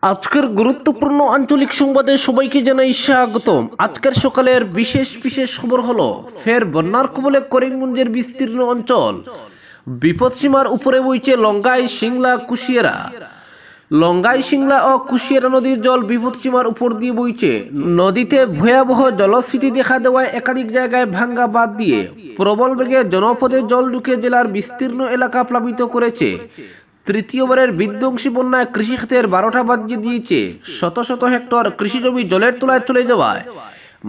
আজকের গুরুত্বপূর্ণ আঞ্চলিক সংবাদে সবাইকে জানাই স্বাগতম। আজকের সকালের বিশেষ খবর হলো ফের বন্যার কবলে করিমগঞ্জের বিস্তীর্ণ অঞ্চল, বিপদসীমার উপরে বইছে লঙ্গাই, সিংলা, কুশিয়ারা। লঙ্গাই, সিংলা ও কুশিয়ারা নদীর জল বিপদসীমার উপর দিয়ে বইছে। নদীতে ভয়াবহ জলস্ফীতি দেখা দেওয়ায় একাধিক জায়গায় ভাঙ্গা বাঁধ দিয়ে প্রবল বেগে জনপদে জল ঢুকে জেলার বিস্তীর্ণ এলাকা প্লাবিত করেছে। তৃতীয়বারের বিধ্বংসী বন্যায় কৃষিক্ষেতের 12টা বাজিয়ে দিয়েছে। শত শত হেক্টর কৃষিজমি জলের তলায় চলে যাওয়ায়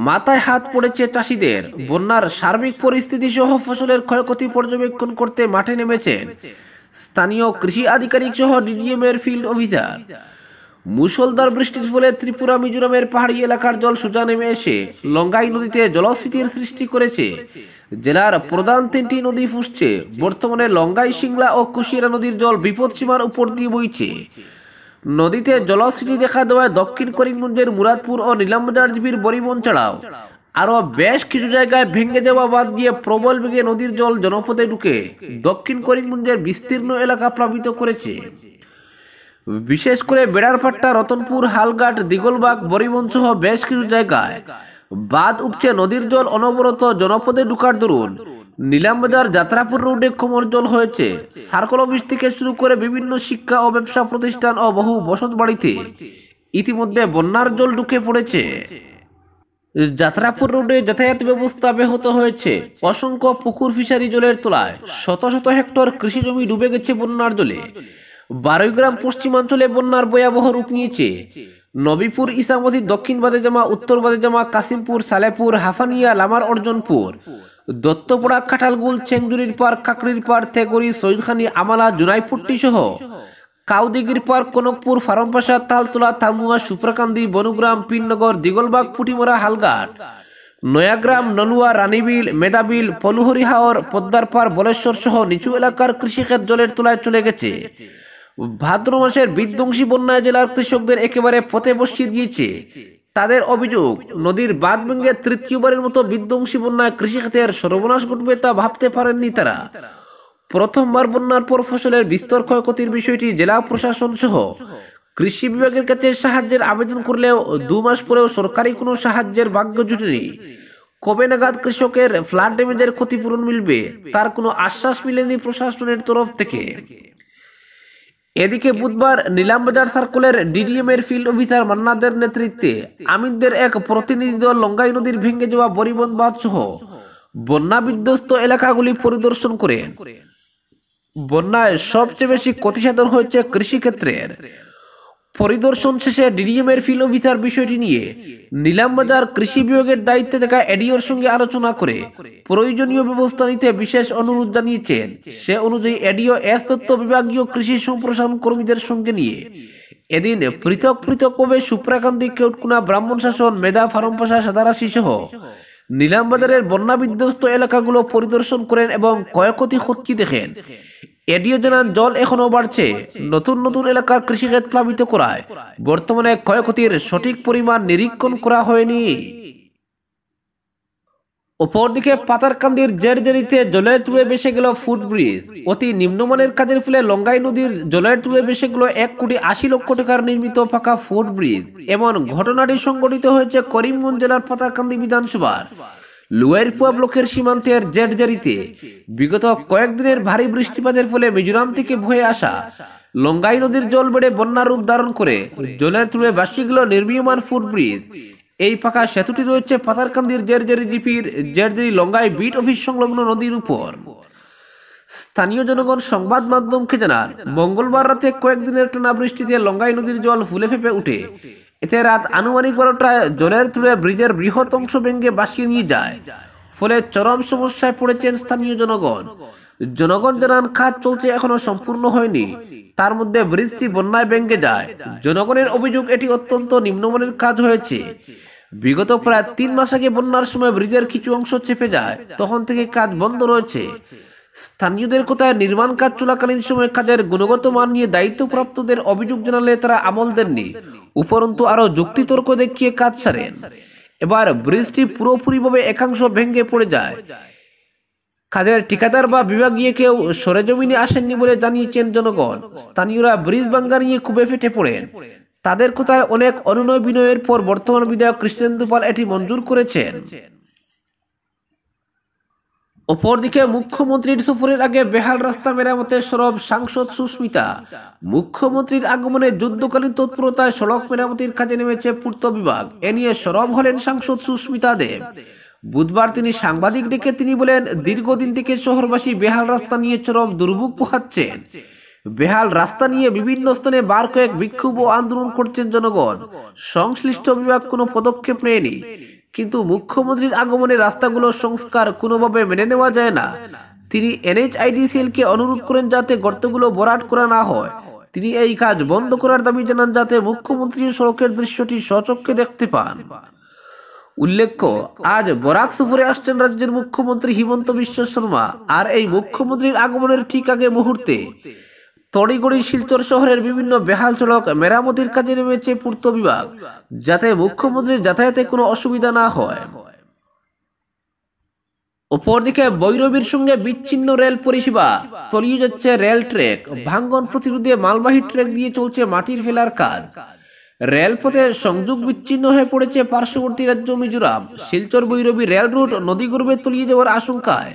মাথায় হাত পড়েছে চাষিদের। বন্যার সার্বিক পরিস্থিতি সহ ফসলের ক্ষয়ক্ষতি পর্যবেক্ষণ করতে মাঠে নেমেছেন স্থানীয় কৃষি আধিকারিক সহ ডিডিএম এর ফিল্ড অফিসার। মুষলধার বৃষ্টির ফলে ত্রিপুরা মিজোরামের পাহাড়ি এলাকার জল সোজা নেমে এসে লঙ্গাই নদীতে জলস্ফীতির সৃষ্টি করেছে। জেলার প্রধান 3টি নদী ফুসছে। বর্তমানে লঙ্গাই, সিংলা ও কুশিয়ারা নদীর জল বিপদসীমার উপর দিয়ে বইছে। নদীতে জলস্ফীতি দেখা দেওয়ায় দক্ষিণ করিমগঞ্জের মুরাদপুর ও নিলামবাজার জিপির বরিবন ছাড়াও আরো বেশ কিছু জায়গায় ভেঙে যাওয়া বাঁধ দিয়ে প্রবল বেগে নদীর জল জনপদে ঢুকে দক্ষিণ করিমগঞ্জের বিস্তীর্ণ এলাকা প্লাবিত করেছে। বিশেষ করে বেড়ারপাট্টা, রতনপুর, হালঘাট, দিগলবাগ, বরিবন সহ বেশ কিছু জায়গায় বাঁধ উপচে নদীর জল অনবরত জনপদে ঢুকার দরুন নিলামবাজার যাত্রাপুর রোডে কোমর জল হয়েছে। সার্কল অফিস থেকে শুরু করে বিভিন্ন শিক্ষা ও ব্যবসা প্রতিষ্ঠান ও বহু বসত বাড়িতে ইতিমধ্যে বন্যার জল ঢুকে পড়েছে। যাত্রাপুর রোডে যাতায়াত ব্যবস্থা ব্যাহত হয়েছে। অসংখ্য পুকুর, ফিশারি জলের তলায় শত শত হেক্টর কৃষি জমি ডুবে গেছে বন্যার জলে। 12 গ্রাম পশ্চিমাঞ্চলে বন্যার ভয়াবহ রূপ নিয়েছে। নবীপুর, ইসামতি, দক্ষিণ বাদেজামা, উত্তর বাদেজামা, কাশিমপুর, সালেপুর, হাফানিয়া, লামার অর্জনপুর, দত্তপাড়া, কাঁঠালগুল, চেংদুরির পার, কাকড়ির পার, তেগরি, সৈয়দখানি, আমালা, জুনাইপট্টি সহ কাউদিগির পার, কনকপুর, ফারমপাশা, তালতলা, তামুয়া, সুপ্রাকান্দি, বনুগ্রাম, পিননগর, দিগলবাগ, পুটিমরা, হালঘাট, নয়াগ্রাম, নলুয়া, রানীবিল, মেদাবিল, পলুহরি হাওর, পদ্মার পার, বলেশ্বর সহ নিচু এলাকার কৃষিক্ষেত জলের তলায় চলে গেছে। ভাদ্র মাসের বিধ্বংসী বন্যায় জেলার কৃষকদের একেবারে পথে বসিয়ে দিয়েছে। তাদের অভিযোগ, নদীর বাঁধ ভেঙে তৃতীয়বারের মতো বিধ্বংসী বন্যায় কৃষিক্ষেতের সর্বনাশ ঘটবে তা ভাবতে পারেননি তারা। প্রথমবার বন্যার পর ফসলের বিস্তর ক্ষয়ক্ষতির বিষয়টি জেলা প্রশাসন সহ কৃষি বিভাগের কাছে সাহায্যের আবেদন করলেও 2 মাস পরেও সরকারি কোনো সাহায্যের ভাগ্য জুটেনি। কবে নাগাদ কৃষকের ফ্লাড ড্যামেজের ক্ষতিপূরণ মিলবে তার কোনো আশ্বাস মিলেনি প্রশাসনের তরফ থেকে। এদিকে বুধবার নিলামবাজার সার্কেলের ডিডিএম এর ফিল্ড অফিসার মান্নাদের নেতৃত্বে আমিনদের এক প্রতিনিধি দল লঙ্গাই নদীর ভেঙে যাওয়া বরিবন বাঁধ সহ বন্যা বিধ্বস্ত এলাকাগুলি পরিদর্শন করেন। বন্যায় সবচেয়ে বেশি ক্ষতিসাধন হয়েছে কৃষিক্ষেত্রের। পরিদর্শন শেষে ডিডিএম এর ফিল্ড অফিসার বিষয়টি নিয়ে নিলামবাজার কৃষি বিভাগের দায়িত্বে থাকা এডিওর সঙ্গে আলোচনা করে প্রয়োজনীয় ব্যবস্থা নিতে বিশেষ অনুরোধ জানিয়েছেন। সে অনুযায়ী এডিও এস তত্ত্ব বিভাগীয় কৃষি সম্প্রসারণ কর্মীদের সঙ্গে নিয়ে এদিন পৃথকভাবে সুপ্রাকান্দি, কেউটকুনা, ব্রাহ্মণ শাসন, মেধা, ফারমপাশা, সাদারাশি সহ নিলামবাজারের বন্যা বিধ্বস্ত এলাকাগুলো পরিদর্শন করেন এবং ক্ষয়ক্ষতি খতিয়ে দেখেন। এডিও জানান, জল এখনো বাড়ছে। নতুন এলাকার কৃষিক্ষেত প্লাবিত করায় বর্তমানে ক্ষয়ক্ষতির সঠিক পরিমাণ নিরীক্ষণ করা হয়নি। অপরদিকে পাতারকান্দির জেরজেরিতে জলের তলে ভেসে গেল ফুটব্রিজ। অতি নিম্নমানের কাজের ফলে লঙ্গাই নদীর জলের তলে ভেসে গেল 1,80,00,000 টাকার নির্মিত পাকা ফুটব্রিজ। এমন ঘটনাটি সংঘটিত হয়েছে করিমগঞ্জ জেলার পাতারকান্দি বিধানসভার লুয়ারপুয়া ব্লকের সীমান্তের জেরজেরিতে। বিগত কয়েকদিনের ভারী বৃষ্টিপাতের ফলে মিজোরাম থেকে বয়ে আসা লঙ্গাই নদীর জল বেড়ে বন্যার রূপ ধারণ করে জলের তলে ভাসিয়ে গেল নির্মীয়মান ফুটব্রিজ। এই পাকা সেতুটি রয়েছে পাতারকান্দির জেরজেরি জিপির জেরজেরি লঙ্গাই বিট অফিস সংলগ্ন নদীর উপর। স্থানীয় জনগণ সংবাদ মাধ্যমকে জানান, মঙ্গলবার রাতে কয়েকদিনের টানা বৃষ্টিতে লঙ্গাই নদীর জল ফুলে ফেপে উঠে এতে রাত আনুমানিক 12টায় জলের তলে ব্রিজের বৃহৎ অংশ ভেঙে ভাসিয়ে নিয়ে যায়। ফলে চরম সমস্যায় পড়েছেন স্থানীয় জনগণ। জানান, কাজ চলছে, এখনো সম্পূর্ণ হয়নি। তার মধ্যে ব্রিজটি বন্যায় ভেঙে যায়। জনগণের অভিযোগ, এটি অত্যন্ত নিম্নমানের কাজ হয়েছে। বিগত প্রায় 3 মাস আগে বন্যার সময় ব্রিজের কিছু অংশ চেপে যায়, তখন থেকে কাজ বন্ধ রয়েছে। স্থানীয়দের কথায়, নির্মাণ কাজ চলাকালীন সময় কাজের গুণগত মান নিয়ে দায়িত্বপ্রাপ্তদের অভিযোগ জানালে তারা আমল দেননি, উপরন্তু আরো যুক্তিতর্ক দেখিয়ে কাজ সারেন। এবার ব্রিজটি পুরোপুরিভাবে একাংশ ভেঙে পড়ে যায়। কাজের ঠিকাদার বা বিভাগীয় কেউ সরেজমিনে আসেননি বলে জানিয়েছেন জনগণ। স্থানীয়রা ব্রিজ ভাঙ্গা নিয়ে খুবই ফেটে পড়েন। তাদের কথায় অনেক অনুনয় বিনয়ের পর বর্তমান বিধায়ক কৃষ্ণেন্দু পাল এটি মঞ্জুর করেছেন। অপরদিকে মুখ্যমন্ত্রীর সফরের আগে বেহাল রাস্তা মেরামতে সরব সাংসদ সুস্মিতা। মুখ্যমন্ত্রীর আগমনে যুদ্ধকালীন তৎপরতায় সড়ক মেরামতির কাজে নেমেছে পূর্ত বিভাগ। এ নিয়ে সরব হলেন সাংসদ সুস্মিতা দেব। বুধবার তিনি সাংবাদিক ডেকে তিনি বলেন, দীর্ঘদিন থেকে শহরবাসী বেহাল রাস্তা নিয়ে চরম দুর্ভোগ পোহাচ্ছেন। বেহাল রাস্তা নিয়ে বিভিন্ন স্থানে বার কয়েক বিক্ষোভ ও আন্দোলন করছেন জনগণ। সংশ্লিষ্ট বিভাগ কোনো পদক্ষেপ নেয়নি। কিন্তু মুখ্যমন্ত্রীর আগমনে রাস্তাগুলো সংস্কার কোনোভাবে মেনে নেওয়া যায় না। তিনি NHIDCL কে অনুরোধ করেন যাতে গর্তগুলো ভরাট করা না হয়। তিনি এই কাজ বন্ধ করার দাবি জানান যাতে মুখ্যমন্ত্রী সড়কের দৃশ্যটি স্বচক্ষে দেখতে পান। উল্লেখ্য, আজ বরাক সফরে আসছেন রাজ্যের মুখ্যমন্ত্রী হিমন্ত বিশ্ব শর্মা। আর এই মুখ্যমন্ত্রীর আগমনের ঠিক আগে মুহূর্তে তড়িঘড়ি শিলচর শহরের বিভিন্ন বেহাল সড়ক মেরামতির কাজে নেমেছে পূর্ত বিভাগ, যাতে মুখ্যমন্ত্রীর যাতায়াতে কোনো অসুবিধা না হয়। অপরদিকে বৈরবীর সঙ্গে বিচ্ছিন্ন রেল পরিষেবা, তলিয়ে যাচ্ছে রেল ট্র্যাক। ভাঙ্গন প্রতিরোধে মালবাহী ট্র্যাক দিয়ে চলছে মাটির ফেলার কাজ। রেলপথে সংযোগ বিচ্ছিন্ন হয়ে পড়েছে পার্শ্ববর্তী রাজ্য মিজোরাম। শিলচর বৈরবী রেল রুট নদীগর্ভে তলিয়ে যাওয়ার আশঙ্কায়।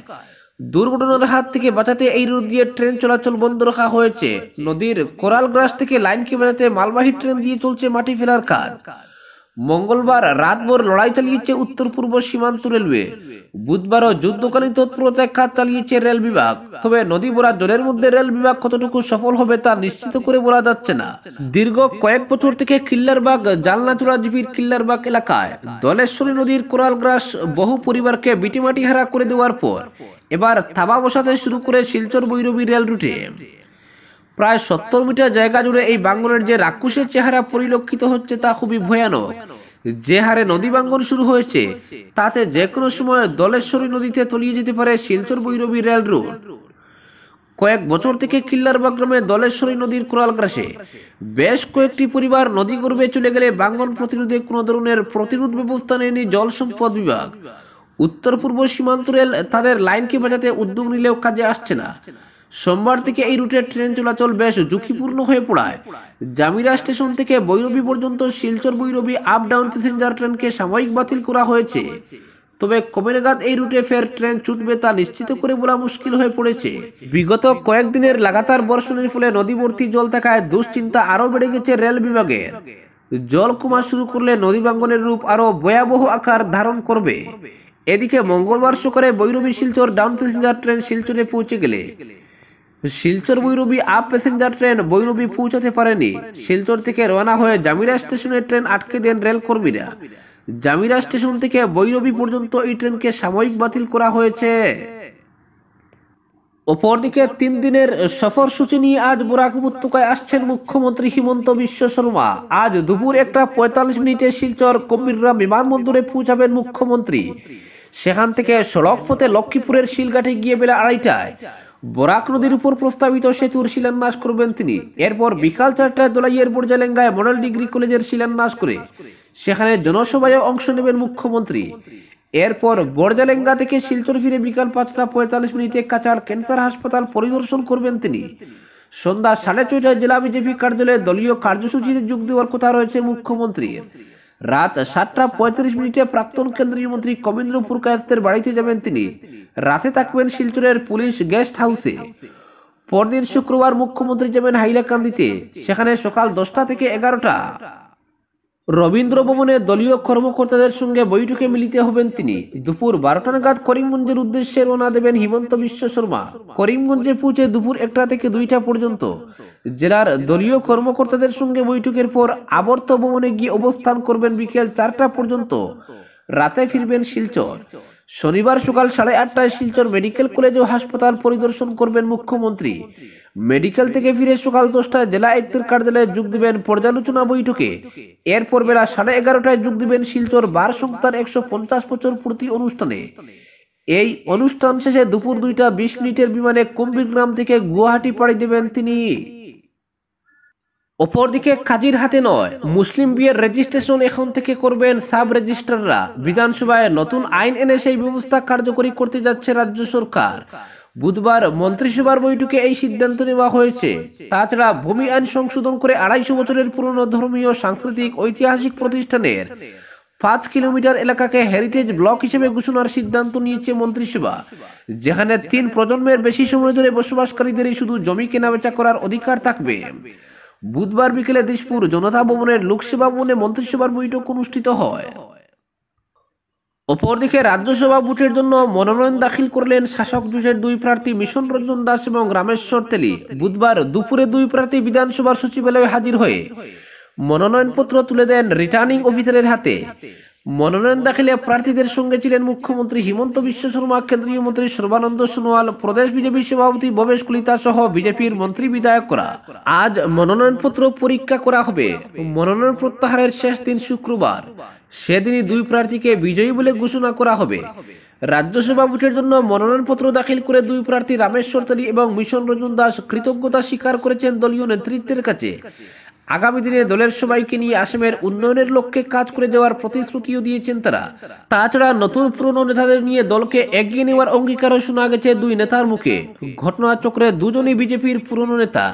দুর্ঘটনার হাত থেকে বাঁচাতে এই রুট দিয়ে ট্রেন চলাচল বন্ধ রাখা হয়েছে। নদীর কোরালগ্রাস থেকে লাইনকে বাঁচাতে মালবাহী ট্রেন দিয়ে চলছে মাটি ফেলার কাজ। মঙ্গলবার রাতভর লড়াই চালিয়েছে উত্তর পূর্ব সীমান্ত রেলওয়ে। বুধবারও যুদ্ধকালীন তৎপরতায় কাজ চালিয়েছে রেল বিভাগ। তবে নদী ভরা জলের মধ্যে রেল বিভাগ কতটুকু সফল হবে তা নিশ্চিত করে বলা যাচ্ছে না। দীর্ঘ কয়েক বছর থেকে কিল্লারবাগ জালনাচূড়া জিপির কিল্লারবাগ এলাকায় দলেশ্বরী নদীর কোরালগ্রাস বহু পরিবারকে বিটিমাটি হারা করে দেওয়ার পর এবার থাবা বসাতে শুরু করে শিলচর বৈরবী রেল রুটে। প্রায় 70 মিটার জায়গা জুড়ে এই বাঙ্গনের যে রাক্ষসের চেহারা পরিলক্ষিত হচ্ছে তা খুবই ভয়ানক। যে হারে নদী বাঙ্গন শুরু হয়েছে তাতে যে কোনো সময় দলেশ্বরী নদীতে তলিয়ে যেতে পারে শিলচর বৈরবী রেল রুট। কয়েক বছর থেকে কিল্লারবাগ গ্রামে দলেশ্বরী নদীর কোরালগ্রাসে বেশ কয়েকটি পরিবার নদী গর্ভে চলে গেলে বাঙ্গন প্রতিরোধে কোনো ধরনের প্রতিরোধ ব্যবস্থা নেয়নি জল সম্পদ বিভাগ। উত্তর পূর্ব সীমান্ত রেল তাদের লাইনকে বাঁচাতে উদ্যোগ নিলেও কাজে আসছে না। সোমবার থেকে এই রুটে ট্রেন চলাচল বেশ ঝুঁকিপূর্ণ হয়ে পড়ায় জামিরা স্টেশন থেকে বৈরবী পর্যন্ত শিলচর বৈরবী আপ ডাউন প্যাসেঞ্জার ট্রেনকে সাময়িক বাতিল করা হয়েছে। তবে কবে নাগাদ এই রুটে ফের ট্রেন ছুটবে তা নিশ্চিত করে বলা মুশকিল হয়ে পড়েছে। বিগত কয়েকদিনের লাগাতার বর্ষণের ফলে নদীবর্তী জল থাকায় দুশ্চিন্তা আরো বেড়ে গেছে রেল বিভাগের। জল কমা শুরু করলে নদী বাঙ্গনের রূপ আরো ভয়াবহ আকার ধারণ করবে। এদিকে মঙ্গলবার সকালে বৈরবী শিলচর ডাউন প্যাসেঞ্জার ট্রেন শিলচরে পৌঁছে গেলে শিলচর বৈরবী আপ প্যাসেঞ্জার ট্রেন বৈরবী পৌঁছাতে পারেনি। শিলচর থেকে রওনা হয়ে জামিরা স্টেশনে ট্রেন আটকে দেন রেল কর্মীরা। জামিরা স্টেশন থেকে বৈরবী পর্যন্ত এই ট্রেনকে সাময়িক বাতিল করা হয়েছে। অপরদিকে 3 দিনের সফর সূচি নিয়ে আজ বরাক উপত্যকায় আসছেন মুখ্যমন্ত্রী হিমন্ত বিশ্ব শর্মা। আজ দুপুর 1:45 মিনিটে শিলচর কবিরগ্রাম বিমানবন্দরে পৌঁছাবেন মুখ্যমন্ত্রী। সেখান থেকে সড়ক পথে লক্ষ্মীপুরের শিলঘাটে গিয়ে বেলা 2:30টায় বরাক নদীর উপর প্রস্তাবিত সেতুর শিলান্যাস করবেন তিনি। এরপর বিকাল 4টায় দলাইয়ের বর্জালেঙ্গায় মডেল ডিগ্রি কলেজের শিলান্যাস করে সেখানে জনসভায় অংশ নেবেন মুখ্যমন্ত্রী। এরপর বর্জালেঙ্গা থেকে শিলচর ফিরে বিকাল 5:45 মিনিটে কাছাড় ক্যান্সার হাসপাতাল পরিদর্শন করবেন তিনি। সন্ধ্যা 6:30টায় জেলা বিজেপি কার্যালয়ে দলীয় কার্যসূচিতে যোগ দেওয়ার কথা রয়েছে মুখ্যমন্ত্রীর। রাত 7:35 মিনিটে প্রাক্তন কেন্দ্রীয় মন্ত্রী কবীন্দ্র পুরকায়স্থের বাড়িতে যাবেন তিনি। রাতে থাকবেন শিলচরের পুলিশ গেস্ট হাউসে। পরদিন শুক্রবার মুখ্যমন্ত্রী যাবেন হাইলাকান্দিতে। সেখানে সকাল 10টা থেকে 11টা রবীন্দ্র ভবনে দলীয় কর্মকর্তাদের সঙ্গে বৈঠকে মিলিত হবেন তিনি। দুপুর 12টা নাগাদ করিমগঞ্জের উদ্দেশ্যে রওনা দেবেন হিমন্ত বিশ্ব শর্মা। করিমগঞ্জে পৌঁছে দুপুর 1টা থেকে 2টা পর্যন্ত জেলার দলীয় কর্মকর্তাদের সঙ্গে বৈঠকের পর আবর্ত ভবনে গিয়ে অবস্থান করবেন বিকেল 4টা পর্যন্ত। রাতে ফিরবেন শিলচর। শনিবার সকাল 8:30টায় শিলচর মেডিকেল কলেজ ও হাসপাতাল পরিদর্শন করবেন মুখ্যমন্ত্রী। মেডিকেল থেকে ফিরে সকাল 10টায় জেলা আয়ুক্তের কার্যালয়ে যোগ দিবেন পর্যালোচনা বৈঠকে। এরপর বেলা 11:30টায় যোগ দিবেন শিলচর বার সংস্থার 150 বছর পূর্তি অনুষ্ঠানে। এই অনুষ্ঠান শেষে দুপুর 2:20 মিনিটের বিমানে কুম্ভীরগ্রাম থেকে গুয়াহাটি পাড়ি দেবেন তিনি। অপরদিকে কাজীর হাতে নয়, মুসলিম বিয়ের রেজিস্ট্রেশন এখন থেকে করবেন সাব রেজিস্ট্রাররা। বিধানসভায় নতুন আইন এনে সেই ব্যবস্থা কার্যকরী করতে যাচ্ছে রাজ্য সরকার। বুধবার মন্ত্রিসভার বৈঠকে এই সিদ্ধান্ত নেওয়া হয়েছে। তাছাড়া ভূমি আইন সংশোধন করে 250 বছরের পুরনো ধর্মীয়, সাংস্কৃতিক, ঐতিহাসিক প্রতিষ্ঠানের 5 কিলোমিটার এলাকাকে হেরিটেজ ব্লক হিসেবে ঘোষণার সিদ্ধান্ত নিয়েছে মন্ত্রিসভা, যেখানে 3 প্রজন্মের বেশি সময় ধরে বসবাসকারীদেরই শুধু জমি কেনাবেচা করার অধিকার থাকবে। বুধবার বিকেলে দিশপুর জনতা ভবনের লোকসেবা ভবনে মন্ত্রিসভার বৈঠক অনুষ্ঠিত হয়। অপরদিকে রাজ্যসভা ভোটের জন্য মনোনয়ন দাখিল করলেন শাসক জোটের 2 প্রার্থী মিশন রঞ্জন দাস এবং রামেশ্বর তেলী। বুধবার দুপুরে 2 প্রার্থী বিধানসভার সচিবালয়ে হাজির হয়ে মনোনয়নপত্র তুলে দেন রিটার্নিং অফিসারের হাতে। মনোনয়ন দাখিলে প্রার্থীদের সঙ্গে ছিলেন মুখ্যমন্ত্রী হিমন্ত বিশ্ব শর্মা, কেন্দ্রীয় মন্ত্রী সর্বানন্দ সোনোয়াল, প্রদেশ বিজেপি সভাপতি ভবেশ কলিতা সহ বিজেপির মন্ত্রী বিধায়করা। আজ মনোনয়নপত্র পরীক্ষা করা হবে। মনোনয়ন প্রত্যাহারের শেষ দিন শুক্রবার। সেদিনই 2 প্রার্থীকে বিজয়ী বলে ঘোষণা করা হবে। রাজ্যসভা ভোটের জন্য মনোনয়নপত্র দাখিল করে 2 প্রার্থী রামেশ্বর তেলী এবং মিশন রঞ্জন দাস কৃতজ্ঞতা স্বীকার করেছেন দলীয় নেতৃত্বের কাছে। আগামী দিনে দলের সবাইকে নিয়ে আসামের উন্নয়নের লক্ষ্যে কাজ করে যাওয়ার প্রতিশ্রুতিও দিয়েছেন তারা। তাছাড়া নতুন পুরনো নেতাদের নিয়ে দলকে এগিয়ে নেওয়ার অঙ্গীকারও শোনা গেছে 2 নেতার মুখে। ঘটনাচক্রে দুজনই বিজেপির পুরনো নেতা,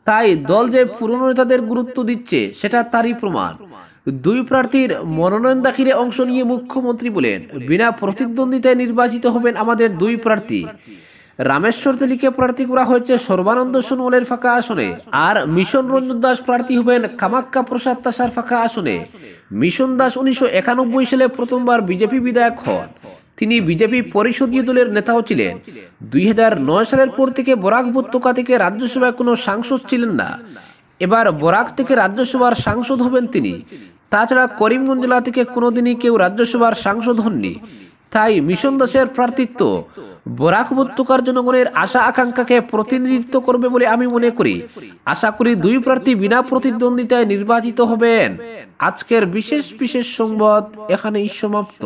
তাই দল যে পুরনো নেতাদের গুরুত্ব দিচ্ছে সেটা তারই প্রমাণ। 2 প্রার্থীর মনোনয়ন দাখিলে অংশ নিয়ে মুখ্যমন্ত্রী বলেন, বিনা প্রতিদ্বন্দ্বিতায় নির্বাচিত হবেন আমাদের 2 প্রার্থী। রামেশ্বর তেলীকে প্রার্থী করা হয়েছে সর্বানন্দ সোনোয়ালের ফাঁকা আসনে, আর মিশন রঞ্জন দাস প্রার্থী হবেন কামাখ্যা প্রসাদ তাসার ফাঁকা আসনে। মিশন দাস 1991 সালে প্রথমবার বিজেপি বিধায়ক হন। তিনি বিজেপি পরিষদীয় দলের নেতাও ছিলেন। 2009 সালের পর থেকে বরাক উপত্যকা থেকে রাজ্যসভায় কোনো সাংসদ ছিলেন না। এবার বরাক থেকে রাজ্যসভার সাংসদ হবেন তিনি। তাছাড়া করিমগঞ্জ জেলা থেকে কোনোদিনই কেউ রাজ্যসভার সাংসদ হননি। তাই মিশন দাসের প্রার্থিত্ব বরাক উপত্যকার জনগণের আশা আকাঙ্ক্ষাকে প্রতিনিধিত্ব করবে বলে আমি মনে করি। আশা করি 2 প্রার্থী বিনা প্রতিদ্বন্দ্বিতায় নির্বাচিত হবেন। আজকের বিশেষ সংবাদ এখানেই সমাপ্ত।